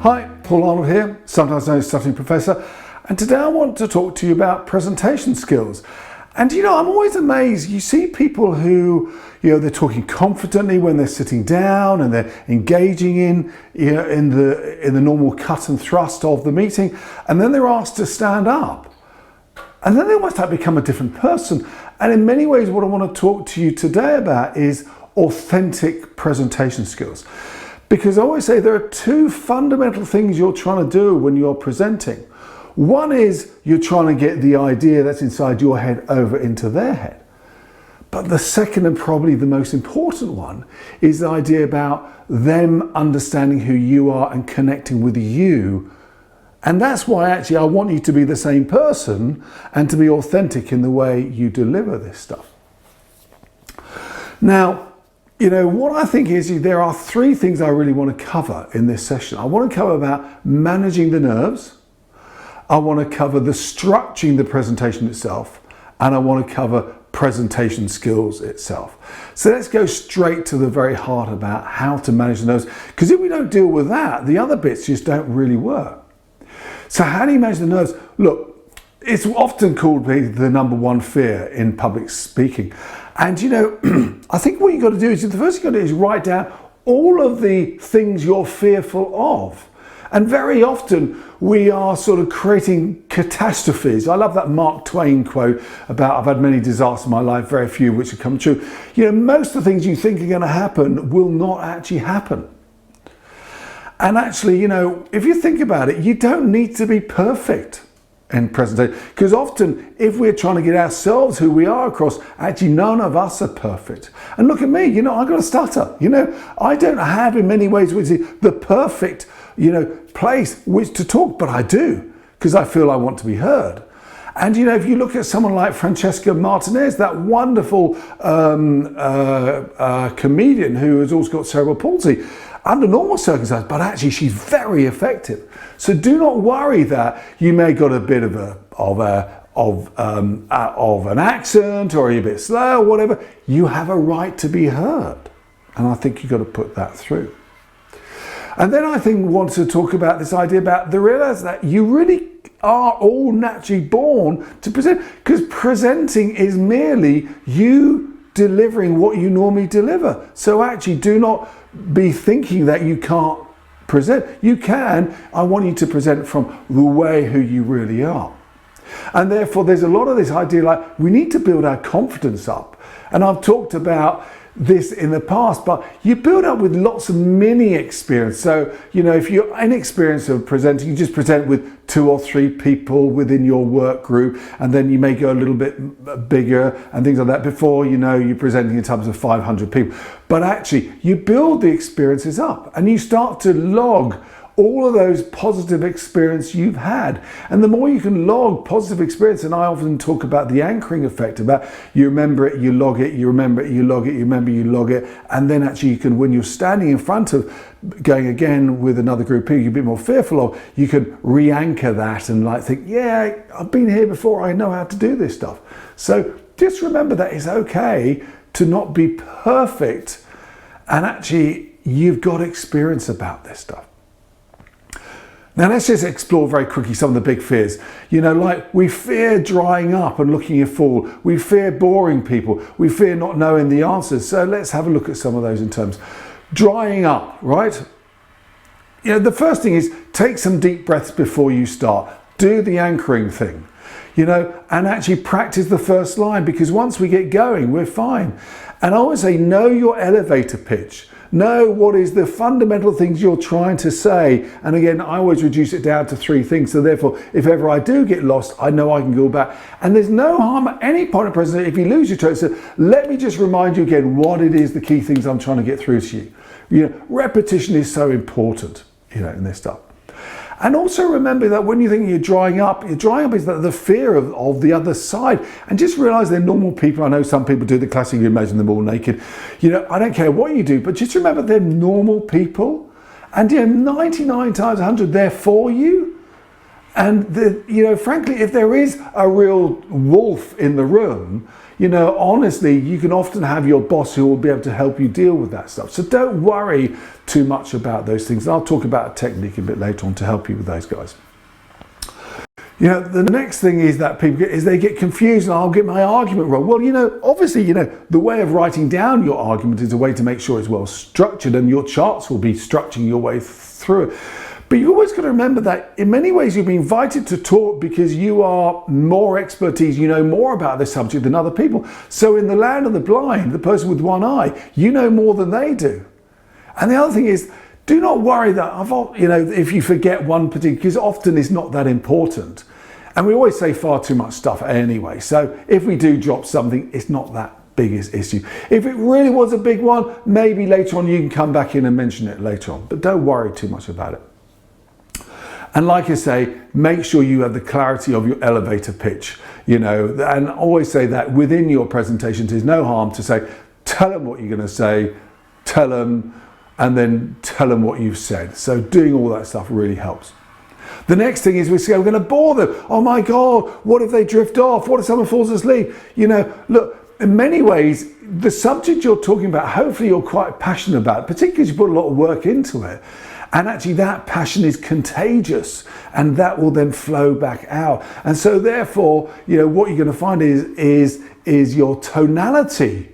Hi, Paul Arnold here, sometimes known as Stuttering Professor, and today I want to talk to you about presentation skills. And I'm always amazed. You see people who, they're talking confidently when they're sitting down and they're engaging in the normal cut and thrust of the meeting, and then they're asked to stand up. And then they almost have become a different person. And in many ways, what I want to talk to you today about is authentic presentation skills. Because I always say there are two fundamental things you're trying to do when you're presenting. One is you're trying to get the idea that's inside your head over into their head. But the second and probably the most important one is the idea about them understanding who you are and connecting with you. And that's why actually I want you to be the same person and to be authentic in the way you deliver this stuff. Now, what I think is there are three things I really want to cover in this session. I want to cover about managing the nerves. I want to cover the structuring the presentation itself. And I want to cover presentation skills itself. So let's go straight to the very heart about how to manage the nerves. Because if we don't deal with that, the other bits just don't really work. So how do you manage the nerves? Look, it's often called the number one fear in public speaking. And I think what you've got to do is, the first thing you've got to do is write down all of the things you're fearful of. And very often we are sort of creating catastrophes. I love that Mark Twain quote about, I've had many disasters in my life, very few which have come true. Most of the things you think are going to happen will not actually happen. And actually, if you think about it, you don't need to be perfect in presentation, because often if we're trying to get ourselves who we are across, actually none of us are perfect. And look at me, I've got a stutter. I don't have in many ways the perfect place which to talk, but I do, because I feel I want to be heard. And if you look at someone like Francesca Martinez, that wonderful comedian who has also got cerebral palsy, under normal circumstances, but actually she's very effective. So do not worry that you may got a bit of an accent or you're a bit slow or whatever. You have a right to be heard, and I think you've got to put that through. And then I think we want to talk about this idea about the realize that you really are all naturally born to present, because presenting is merely you delivering what you normally deliver. So actually do not be thinking that you can't present. You can. I want you to present from the way who you really are. And therefore there's a lot of this idea like we need to build our confidence up. And I've talked about this in the past, but you build up with lots of mini experience. So, if you're inexperienced of presenting, you just present with 2 or 3 people within your work group, and then you may go a little bit bigger and things like that before you're presenting in terms of 500 people. But actually, you build the experiences up and you start to log all of those positive experience you've had. And the more you can log positive experience, and I often talk about the anchoring effect, about you remember it, you log it, you remember it, you log it, you remember, you log it, and then actually you can, when you're standing in front of going again with another group of people you're a bit more fearful of, you can re-anchor that and think, yeah, I've been here before, I know how to do this stuff. So just remember that it's okay to not be perfect, and actually you've got experience about this stuff. Now let's just explore very quickly some of the big fears. Like we fear drying up and looking a fool. We fear boring people. We fear not knowing the answers. So let's have a look at some of those in terms. Drying up, right? The first thing is take some deep breaths before you start. Do the anchoring thing, and actually practice the first line, because once we get going, we're fine. And I always say, know your elevator pitch. Know what is the fundamental things you're trying to say. And again, I always reduce it down to 3 things. So therefore, if ever I do get lost, I know I can go back. And there's no harm at any point of presentation if you lose your train. So let me just remind you again what it is, the key things I'm trying to get through to you. Repetition is so important, in this stuff. And also remember that when you think you're drying up is the fear of the other side. And just realize they're normal people. I know some people do the classic, you imagine them all naked. I don't care what you do, but just remember they're normal people. And 99 times 100, they're for you. And frankly, if there is a real wolf in the room, you know, honestly, you can often have your boss who will be able to help you deal with that stuff. So don't worry too much about those things. I'll talk about a technique a bit later on to help you with those guys. You know, the next thing is that people get confused and I'll get my argument wrong. Well, you know, obviously, you know, the way of writing down your argument is a way to make sure it's well structured, and your charts will be structuring your way through it. But you always got to remember that in many ways you've been invited to talk because you are more expertise, you know more about this subject than other people. So in the land of the blind, the person with one eye, you know more than they do. And the other thing is, do not worry that, you know, if you forget one particular, because often it's not that important. And we always say far too much stuff anyway. So if we do drop something, it's not that biggest issue. If it really was a big one, maybe later on you can come back in and mention it later on. But don't worry too much about it. And like I say, make sure you have the clarity of your elevator pitch, you know, and always say that within your presentations, there's no harm to say, tell them what you're going to say, tell them, and then tell them what you've said. So doing all that stuff really helps. The next thing is we say we're going to bore them. Oh my God, what if they drift off? What if someone falls asleep? You know, look, in many ways, the subject you're talking about, hopefully you're quite passionate about, particularly as you put a lot of work into it. And actually that passion is contagious, and that will then flow back out. And so therefore, you know, what you're going to find is your tonality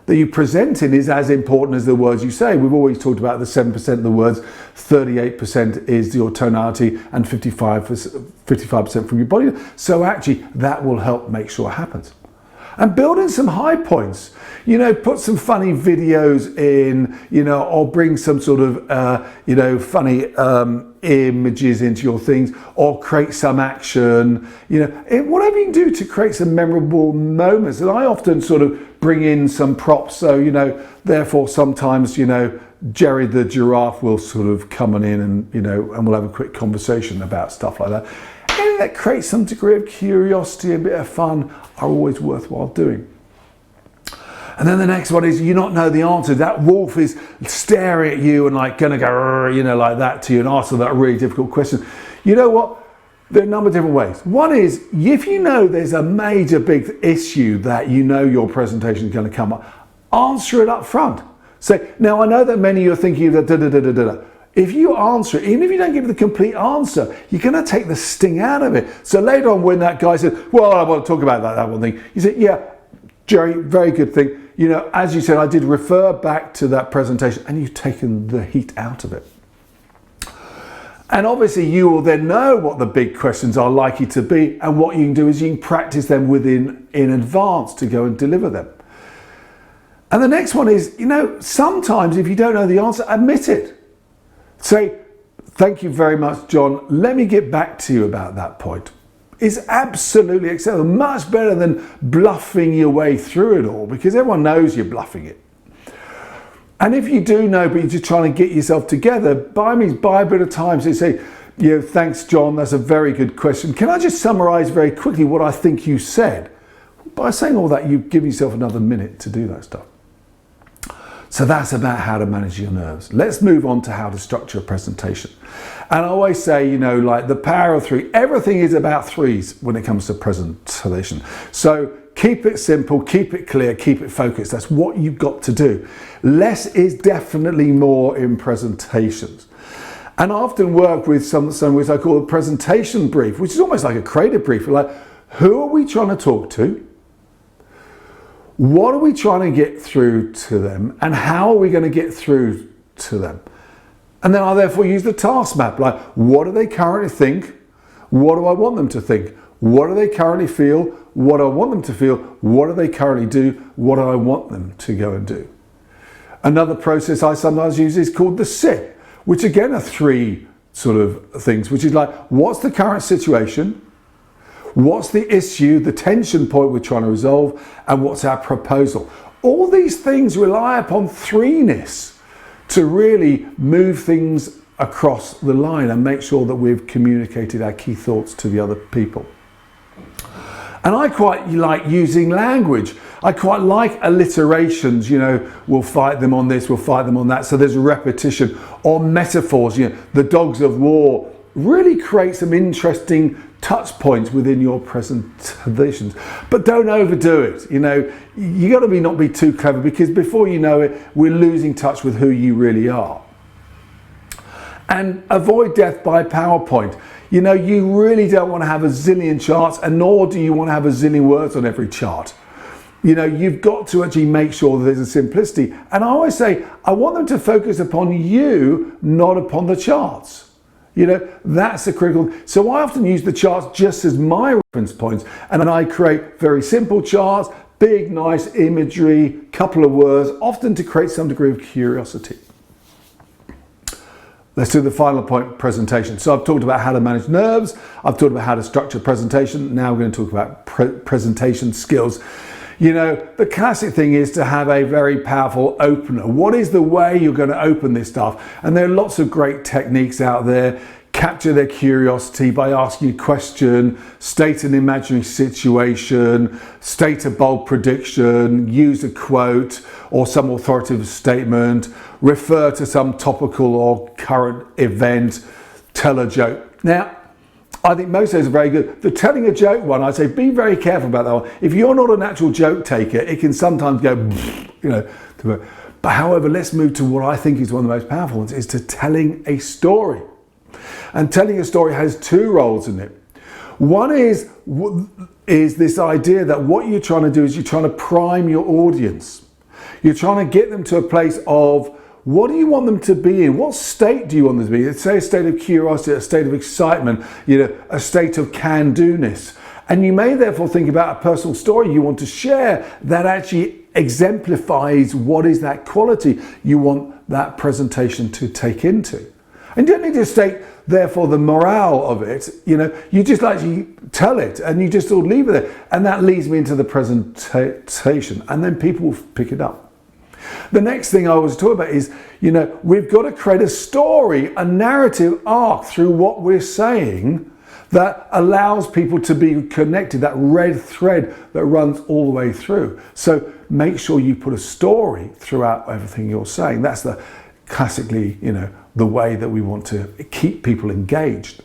that you present in is as important as the words you say. We've always talked about the 7% of the words, 38% is your tonality, and 55% from your body. So actually that will help make sure it happens. And build in some high points, you know, put some funny videos in, you know, or bring some sort of, you know, funny images into your things, or create some action, you know, whatever you can do to create some memorable moments. And I often sort of bring in some props. So, you know, therefore sometimes, you know, Jerry the giraffe will sort of come on in and, you know, and we'll have a quick conversation about stuff like that. And that creates some degree of curiosity, a bit of fun, are always worthwhile doing. And then the next one is you not know the answer. That wolf is staring at you and like gonna go, you know, like that to you and answer that really difficult question. You know what? There are a number of different ways. One is if you know there's a major big issue that you know your presentation is going to come up, answer it up front. Say, now I know that many of you are thinking that da-da-da-da-da-da. If you answer it, even if you don't give the complete answer, you're going to take the sting out of it. So later on when that guy says, well, I want to talk about that one thing, you say, yeah, Jerry, very good thing. You know, as you said, I did refer back to that presentation, and you've taken the heat out of it. And obviously you will then know what the big questions are likely to be, and what you can do is you can practice them in advance to go and deliver them. And the next one is, you know, sometimes if you don't know the answer, admit it. Say, thank you very much, John. Let me get back to you about that point. It's absolutely acceptable. Much better than bluffing your way through it all, because everyone knows you're bluffing it. And if you do know, but you're just trying to get yourself together, by all means, buy a bit of time. So you say, you know, thanks, John. That's a very good question. Can I just summarize very quickly what I think you said? By saying all that, you give yourself another minute to do that stuff. So that's about how to manage your nerves. Let's move on to how to structure a presentation. And I always say, you know, like the power of three, everything is about threes when it comes to presentation. So keep it simple, keep it clear, keep it focused. That's what you've got to do. Less is definitely more in presentations. And I often work with some which I call a presentation brief, which is almost like a creative brief. Like, who are we trying to talk to? What are we trying to get through to them, and how are we going to get through to them? And then I therefore use the task map, like what do they currently think? What do I want them to think? What do they currently feel? What do I want them to feel? What do they currently do? What do I want them to go and do? Another process I sometimes use is called the SIP, which again are three sort of things, which is like, what's the current situation? What's the issue, the tension point we're trying to resolve, and what's our proposal? All these things rely upon threeness to really move things across the line and make sure that we've communicated our key thoughts to the other people. And I quite like using language. I quite like alliterations, you know, we'll fight them on this, we'll fight them on that. So there's repetition, or metaphors, you know, the dogs of war really create some interesting touch points within your presentations, but don't overdo it. You know, you got to not be too clever, because before you know it, we're losing touch with who you really are. And avoid death by PowerPoint. You know, you really don't want to have a zillion charts, and nor do you want to have a zillion words on every chart. You know, you've got to actually make sure that there's a simplicity. And I always say, I want them to focus upon you, not upon the charts. You know, that's the critical. So I often use the charts just as my reference points, and I create very simple charts, big, nice imagery, couple of words, often to create some degree of curiosity. Let's do the final point, presentation. So I've talked about how to manage nerves. I've talked about how to structure presentation. Now we're going to talk about presentation skills. You know, the classic thing is to have a very powerful opener. What is the way you're going to open this stuff? And there are lots of great techniques out there. Capture their curiosity by asking a question, state an imaginary situation, state a bold prediction, use a quote or some authoritative statement, refer to some topical or current event, tell a joke. Now, I think most of those are very good. The telling a joke one, I'd say be very careful about that one. If you're not a natural joke taker, it can sometimes go, you know. But however, let's move to what I think is one of the most powerful ones, is to telling a story. And telling a story has two roles in it. One is this idea that what you're trying to do is you're trying to prime your audience. You're trying to get them to a place of, what do you want them to be in? What state do you want them to be in? Say a state of curiosity, a state of excitement, you know, a state of can-do-ness. And you may therefore think about a personal story you want to share that actually exemplifies what is that quality you want that presentation to take into. And you don't need to state, therefore, the morale of it. You know, you just actually tell it and you just sort of leave it there. And that leads me into the presentation. And then people will pick it up. The next thing I was talking about is, you know, we've got to create a story, a narrative arc through what we're saying that allows people to be connected, that red thread that runs all the way through. So make sure you put a story throughout everything you're saying. That's the classically, you know, the way that we want to keep people engaged.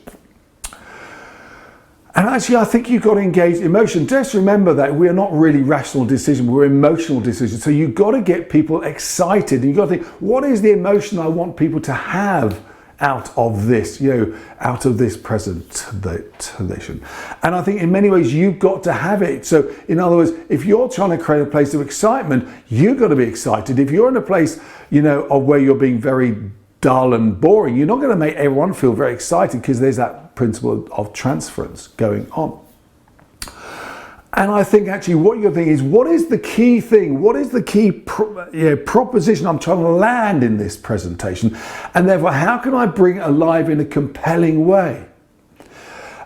And actually, I think you've got to engage emotion. Just remember that we're not really rational decisions, we're emotional decisions. So you've got to get people excited. You've got to think, what is the emotion I want people to have out of this, you know, out of this presentation? And I think in many ways you've got to have it. So in other words, if you're trying to create a place of excitement, you've got to be excited. If you're in a place, you know, of where you're being very dull and boring, you're not going to make everyone feel very excited, because there's that principle of transference going on. And I think actually what you're thinking is, what is the key thing? What is the key proposition I'm trying to land in this presentation? And therefore, how can I bring it alive in a compelling way?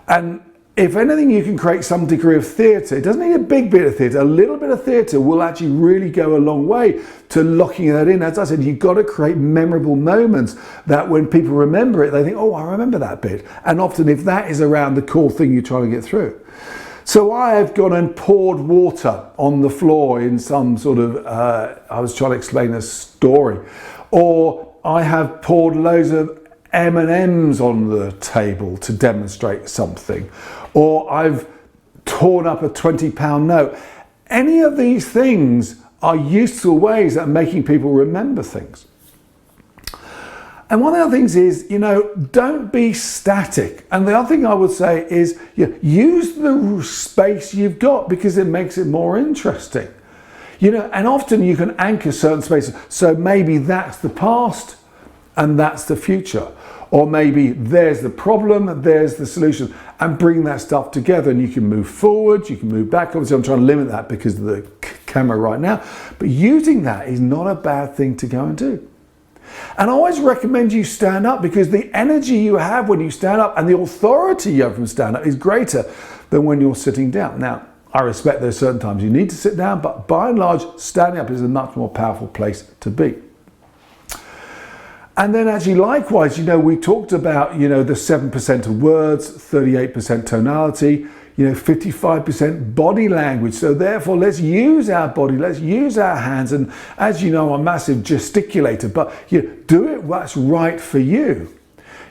And if anything, you can create some degree of theatre. It doesn't need a big bit of theatre. A little bit of theatre will actually really go a long way to locking that in. As I said, you've got to create memorable moments that when people remember it, they think, oh, I remember that bit. And often if that is around the core thing you're trying to get through. So I have gone and poured water on the floor in some sort of, I was trying to explain a story. Or I have poured loads of M&Ms on the table to demonstrate something. Or I've torn up a £20 note. Any of these things are useful ways of making people remember things. And one of the other things is, you know, don't be static. And the other thing I would say is, you know, use the space you've got, because it makes it more interesting. You know, and often you can anchor certain spaces. So maybe that's the past and that's the future. Or maybe there's the problem, there's the solution, and bring that stuff together, and you can move forward, you can move back. Obviously, I'm trying to limit that because of the camera right now, but using that is not a bad thing to go and do. And I always recommend you stand up, because the energy you have when you stand up and the authority you have from stand up is greater than when you're sitting down. Now, I respect there's certain times you need to sit down, but by and large, standing up is a much more powerful place to be. And then actually likewise, you know, we talked about, you know, the 7% of words, 38% tonality, you know, 55% body language. So therefore, let's use our body, let's use our hands. And as you know, I'm a massive gesticulator, but you know, do it what's right for you,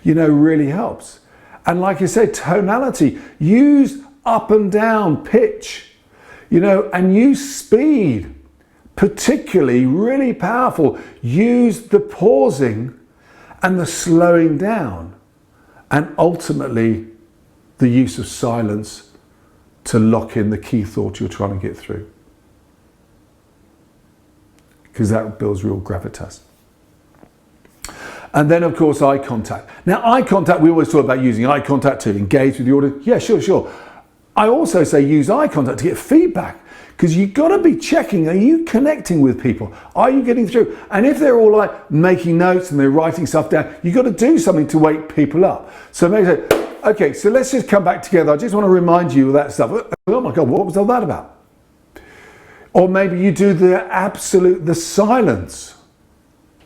you know, really helps. And like I said, tonality, use up and down pitch, you know, and use speed, particularly really powerful. Use the pausing and the slowing down, and ultimately the use of silence to lock in the key thought you're trying to get through, because that builds real gravitas. And then of course eye contact. Now eye contact, we always talk about using eye contact to engage with the audience. Yeah, sure. I also say use eye contact to get feedback, because you've got to be checking, are you connecting with people? Are you getting through? And if they're all like making notes and they're writing stuff down, you've got to do something to wake people up. So maybe say, okay, so let's just come back together. I just want to remind you of that stuff. Oh my God, what was all that about? Or maybe you do the silence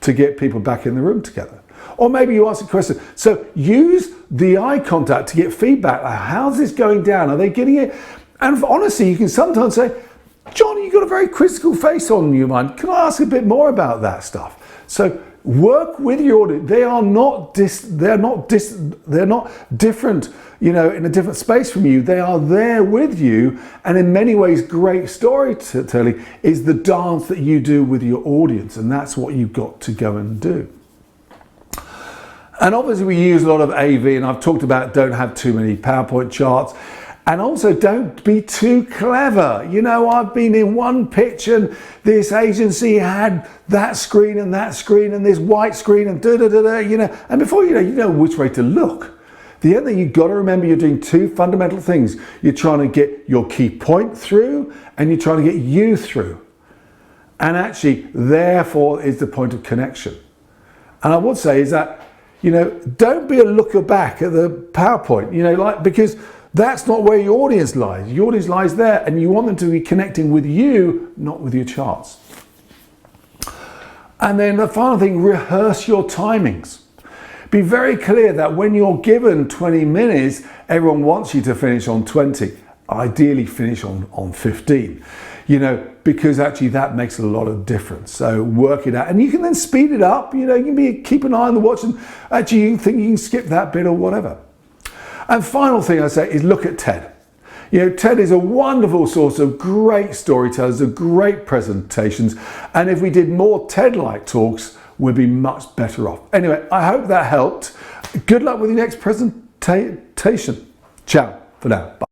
to get people back in the room together. Or maybe you ask a question. So use the eye contact to get feedback. Like, how's this going down? Are they getting it? And honestly, you can sometimes say, John, you've got a very quizzical face on your mind. Can I ask a bit more about that stuff? So work with your audience. They are not they're not different, you know, in a different space from you. They are there with you. And in many ways, great storytelling is the dance that you do with your audience. And that's what you've got to go and do. And obviously we use a lot of AV, and I've talked about don't have too many PowerPoint charts. And also don't be too clever. You know, I've been in one pitch and this agency had that screen and this white screen and you know, and before you know which way to look. The other thing you've got to remember, you're doing two fundamental things. You're trying to get your key point through, and you're trying to get you through. And actually, therefore, is the point of connection. And I would say is that, you know, don't be a looker back at the PowerPoint, you know, like, because that's not where your audience lies. Your audience lies there, and you want them to be connecting with you, not with your charts. And then the final thing, rehearse your timings. Be very clear that when you're given 20 minutes, everyone wants you to finish on 20. Ideally finish on 15, you know, because actually that makes a lot of difference. So work it out, and you can then speed it up. You know, you can keep an eye on the watch, and actually you think you can skip that bit or whatever. And final thing I say is look at TED. You know, TED is a wonderful source of great storytellers, of great presentations. And if we did more TED-like talks, we'd be much better off. Anyway, I hope that helped. Good luck with your next presentation. Ciao for now. Bye.